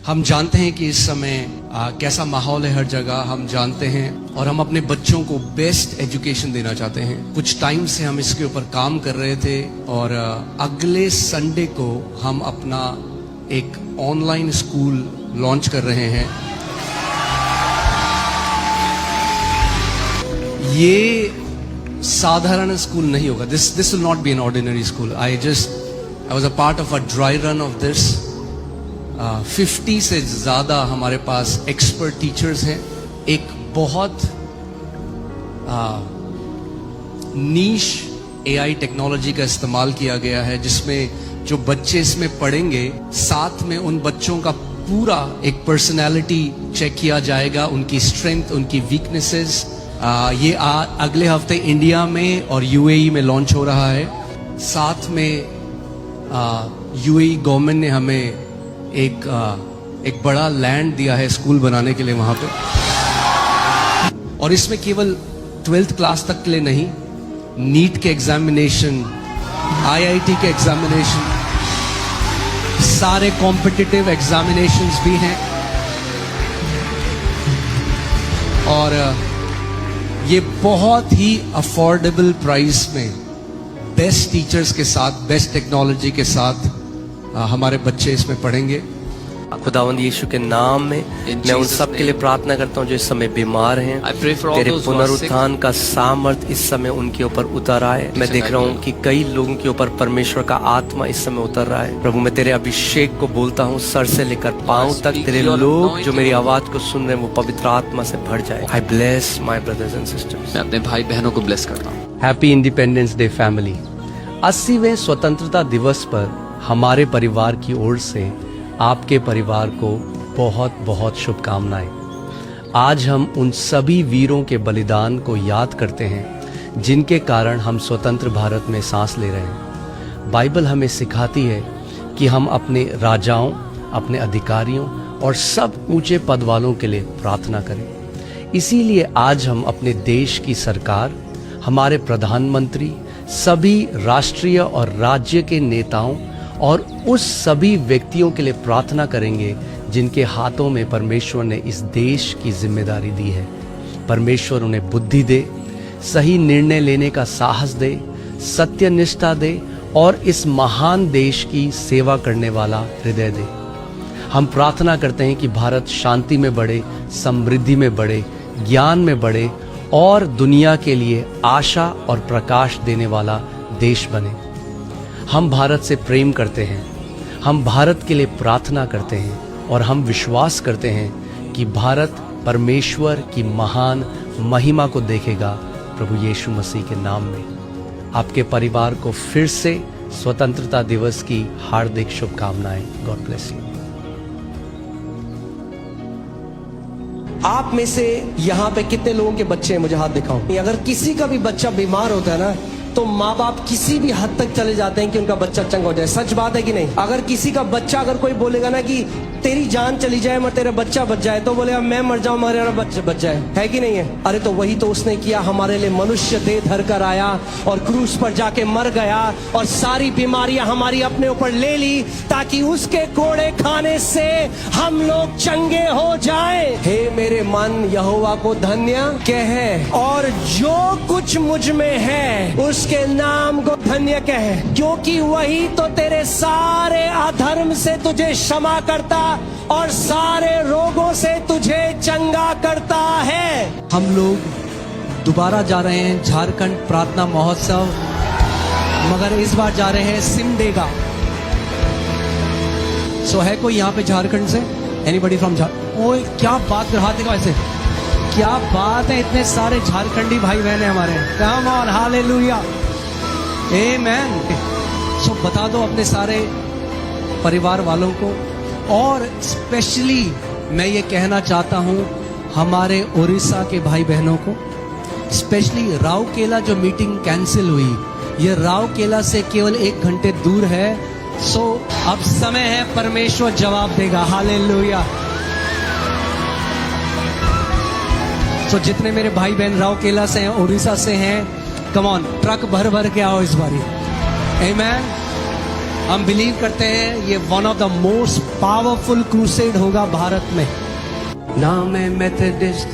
हम जानते हैं कि इस समय कैसा माहौल है हर जगह, हम जानते हैं और हम अपने बच्चों को बेस्ट एजुकेशन देना चाहते हैं। कुछ टाइम से हम इसके ऊपर काम कर रहे थे और अगले संडे को हम अपना एक ऑनलाइन स्कूल लॉन्च कर रहे हैं। ये साधारण स्कूल नहीं होगा। This will not be an ordinary school. I was a part of a dry run of this. 50 से ज़्यादा हमारे पास एक्सपर्ट टीचर्स हैं। एक बहुत नीश AI टेक्नोलॉजी का इस्तेमाल किया गया है, जिसमें जो बच्चे इसमें पढ़ेंगे, साथ में उन बच्चों का पूरा एक पर्सनालिटी चेक किया जाएगा, उनकी स्ट्रेंथ, उनकी वीकनेसेस। ये अगले हफ्ते इंडिया में और UAE में लॉन्च हो रहा है। साथ में UAE गवर्नमेंट ने हमें एक बड़ा लैंड दिया है स्कूल बनाने के लिए वहां पे। और इसमें केवल 12th क्लास तक के लिए नहीं, नीट के एग्जामिनेशन, IIT के एग्जामिनेशन, सारे कॉम्पिटिटिव एग्जामिनेशंस भी हैं। और ये बहुत ही अफोर्डेबल प्राइस में बेस्ट टीचर्स के साथ, बेस्ट टेक्नोलॉजी के साथ हमारे बच्चे इसमें पढ़ेंगे। खुदावंद यीशु के नाम में मैं उन सब के लिए प्रार्थना करता हूँ जो इस समय बीमार हैं। तेरे पुनरुत्थान का सामर्थ इस समय उनके ऊपर उतर आए। मैं देख रहा हूँ कि कई लोगों के ऊपर परमेश्वर का आत्मा इस समय उतर रहा है। प्रभु, मैं तेरे अभिषेक को बोलता हूँ, सर से लेकर पांव तक तेरे लोग जो मेरी आवाज को सुन रहे हैं वो पवित्र आत्मा से भर जाए। I bless my brothers and sisters. मैं अपने भाई बहनों को ब्लेस करता हूँ। Happy independence day family. 80वें स्वतंत्रता दिवस पर हमारे परिवार की ओर से आपके परिवार को बहुत बहुत शुभकामनाएं। आज हम उन सभी वीरों के बलिदान को याद करते हैं जिनके कारण हम स्वतंत्र भारत में सांस ले रहे हैं। बाइबल हमें सिखाती है कि हम अपने राजाओं, अपने अधिकारियों और सब ऊंचे पद वालों के लिए प्रार्थना करें। इसीलिए आज हम अपने देश की सरकार, हमारे प्रधानमंत्री, सभी राष्ट्रीय और राज्य के नेताओं और उस सभी व्यक्तियों के लिए प्रार्थना करेंगे जिनके हाथों में परमेश्वर ने इस देश की जिम्मेदारी दी है। परमेश्वर उन्हें बुद्धि दे, सही निर्णय लेने का साहस दे, सत्य निष्ठा दे और इस महान देश की सेवा करने वाला हृदय दे। हम प्रार्थना करते हैं कि भारत शांति में बढ़े, समृद्धि में बढ़े, ज्ञान में बढ़े और दुनिया के लिए आशा और प्रकाश देने वाला देश बने। हम भारत से प्रेम करते हैं, हम भारत के लिए प्रार्थना करते हैं और हम विश्वास करते हैं कि भारत परमेश्वर की महान महिमा को देखेगा। प्रभु यीशु मसीह के नाम में आपके परिवार को फिर से स्वतंत्रता दिवस की हार्दिक शुभकामनाएं। God bless you. आप में से यहाँ पे कितने लोगों के बच्चे हैं? मुझे हाथ दिखाओ। अगर किसी का भी बच्चा बीमार होता है ना, तो माँ बाप किसी भी हद तक चले जाते हैं कि उनका बच्चा चंगा हो जाए। सच बात है कि नहीं? अगर किसी का बच्चा, अगर कोई बोलेगा ना कि तेरी जान चली जाए मगर तेरा बच्चा बच जाए, तो बोलेगा मैं मर जाऊं मगर मेरा बच्चा बच जाए। है कि नहीं है? अरे तो वही तो उसने किया। हमारे लिए मनुष्य देह धर कर आया और क्रूस पर जाके मर गया और सारी बीमारियां हमारी अपने ऊपर ले ली ताकि उसके कोड़े खाने से हम लोग चंगे हो जाए। हे मेरे मन यहोवा को धन्य कह और जो कुछ मुझ में है उसके नाम को धन्य कह, क्योंकि वही तो तेरे सारे अधर्म से तुझे क्षमा करता और सारे रोगों से तुझे चंगा करता है। हम लोग दोबारा जा रहे हैं झारखंड प्रार्थना महोत्सव, मगर इस बार जा रहे हैं सिमडेगा। सो है कोई यहाँ पे झारखंड से? Anybody from Jharkhand? ओए क्या बात कर, हाथ दिखाओ ऐसे। क्या बात है, इतने सारे झारखंडी भाई बहन है हमारे। कम ऑन, हालेलुया, आमेन। सो बता दो अपने सारे परिवार वालों को। और स्पेशली मैं ये कहना चाहता हूँ हमारे उड़ीसा के भाई बहनों को, स्पेशली राउरकेला जो मीटिंग कैंसिल हुई, ये राउरकेला से केवल 1 घंटे दूर है। सो अब समय है, परमेश्वर जवाब देगा। हालेलुया। सो जितने मेरे भाई बहन राउरकेला से हैं, उड़ीसा से हैं, कम ऑन, ट्रक भर भर के आओ इस बारी। आमेन। हम बिलीव करते हैं ये one of the most powerful crusade होगा भारत में। ना मैं मेथोडिस्ट,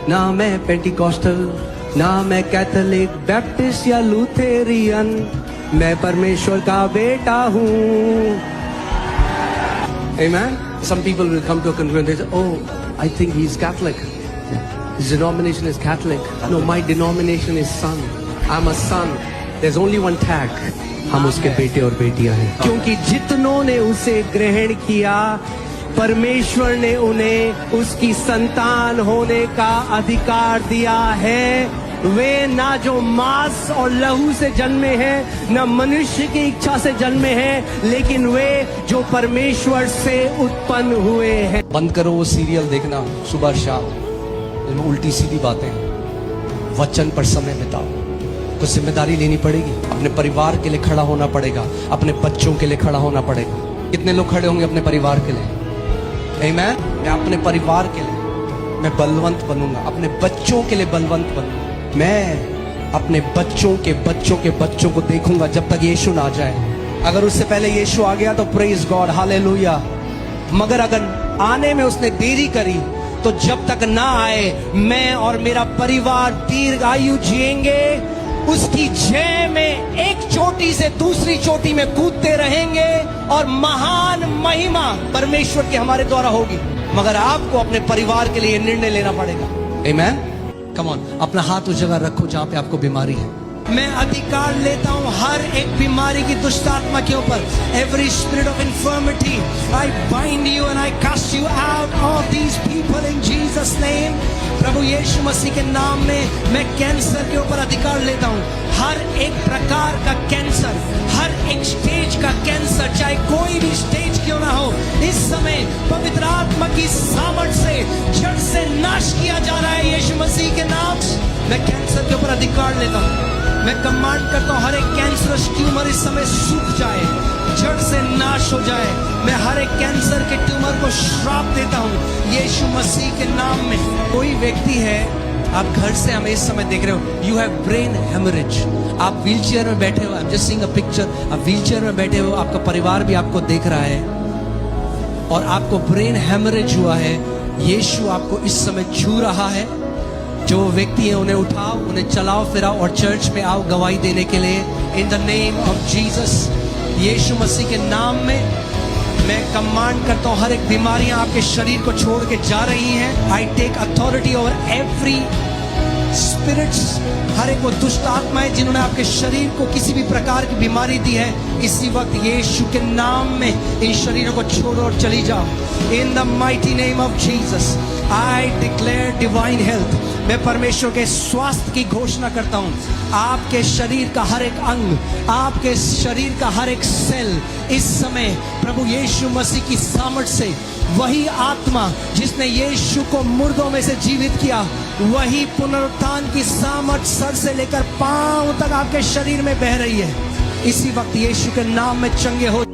ना मैं पेंटिकॉस्टल, ना मैं कैथोलिक, बैप्टिस्ट या लूथेरियन, मैं परमेश्वर का बेटा हूँ। Amen. Some people will come to a conclusion. They say, "Oh, I think he's Catholic. His denomination is Catholic." No, my denomination is son. I'm a son. There's only one tag. हम उसके बेटे और बेटियां हैं। क्योंकि जितनों ने उसे ग्रहण किया, परमेश्वर ने उन्हें उसकी संतान होने का अधिकार दिया है। वे ना जो मांस और लहू से जन्मे हैं, न मनुष्य की इच्छा से जन्मे हैं, लेकिन वे जो परमेश्वर से उत्पन्न हुए हैं। बंद करो वो सीरियल देखना सुबह शाम, जिसमें उल्टी सीधी बातें। वचन पर समय बिताओ। कुछ जिम्मेदारी लेनी पड़ेगी, अपने परिवार के लिए खड़ा होना पड़ेगा, अपने बच्चों के लिए खड़ा होना पड़ेगा। कितने लोग खड़े होंगे अपने परिवार के लिए? आमीन। मैं अपने परिवार के लिए मैं बलवंत बनूंगा, अपने बच्चों के लिए बलवंत बनूंगा। मैं अपने बच्चों के बच्चों को देखूंगा जब तक यीशु ना आ जाए। अगर उससे पहले यीशु आ गया तो प्रेज गॉड, हालेलुया। मगर अगर आने में उसने देरी करी तो जब तक ना आए, मैं और मेरा परिवार दीर्घ आयु जिएंगे। उसकी जय में एक चोटी से दूसरी चोटी में कूदते रहेंगे और महान महिमा परमेश्वर की हमारे द्वारा होगी। मगर आपको अपने परिवार के लिए निर्णय लेना पड़ेगा। आमीन। कम ऑन, अपना हाथ उस जगह रखो जहां पे आपको बीमारी है। मैं अधिकार लेता हूं हर एक बीमारी की दुष्ट आत्मा के ऊपर। Every spirit of infirmity, I bind you and I cast you out of these people in Jesus name. प्रभु यीशु मसीह के नाम में मैं कैंसर के ऊपर अधिकार लेता हूं। हर एक प्रकार का कैंसर, हर एक स्टेज का कैंसर, चाहे कोई भी स्टेज क्यों ना हो, इस समय पवित्र आत्मा की सामर्थ से जड़ से नाश किया जा रहा है यीशु मसीह के नाम। मैं कैंसर के ऊपर अधिकार लेता हूं। मैं कमांड करता हूं हर एक कैंसरस ट्यूमर इस समय सूख जाए, जड़ से नाश हो जाए। मैं हर एक कैंसर के ट्यूमर को श्राप देता हूं यीशु मसीह के नाम में। कोई व्यक्ति है, आप घर से हमें इस समय देख रहे हो, यू हैव ब्रेन हेमरेज, आप व्हील चेयर में बैठे हो, I am just seeing a picture, आप व्हील चेयर में बैठे हो, आपका परिवार भी आपको देख रहा है और आपको ब्रेन हेमरेज हुआ है। यीशु आपको इस समय छू रहा है। जो व्यक्ति है उन्हें उठाओ, उन्हें चलाओ फिराओ और चर्च में आओ गवाही देने के लिए। In the name of Jesus, यीशु मसीह के नाम में मैं कमांड करता हूं हर एक बीमारियां आपके शरीर को छोड़ के जा रही हैं। I take authority over every spirits, हर एक वो दुष्ट आत्माएं जिन्होंने आपके शरीर को किसी भी प्रकार की बीमारी दी है, इसी वक्त यीशु के नाम में इन शरीरों को छोड़ो और चली जाओ। In the mighty name of Jesus I declare divine health. मैं परमेश्वर के स्वास्थ्य की घोषणा करता हूं। आपके शरीर का हर एक अंग, आपके शरीर का हर एक सेल इस समय प्रभु यीशु मसीह की सामर्थ से, वही आत्मा जिसने यीशु को मुर्दों में से जीवित किया, वही पुनरुत्थान की सामर्थ सर से लेकर पांव तक आपके शरीर में बह रही है। इसी वक्त यीशु के नाम में चंगे हो